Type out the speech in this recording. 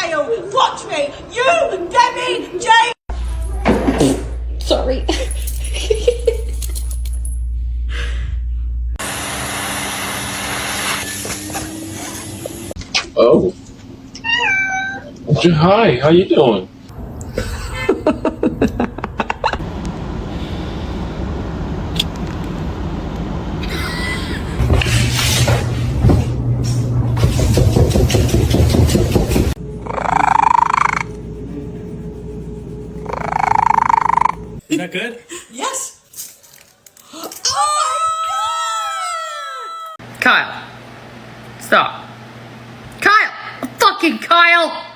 jail. Watch me. You, Debbie, Jane. Sorry. Oh. Hi, how you doing? Is that good? Yes. Kyle. Stop. Kyle! Fucking Kyle!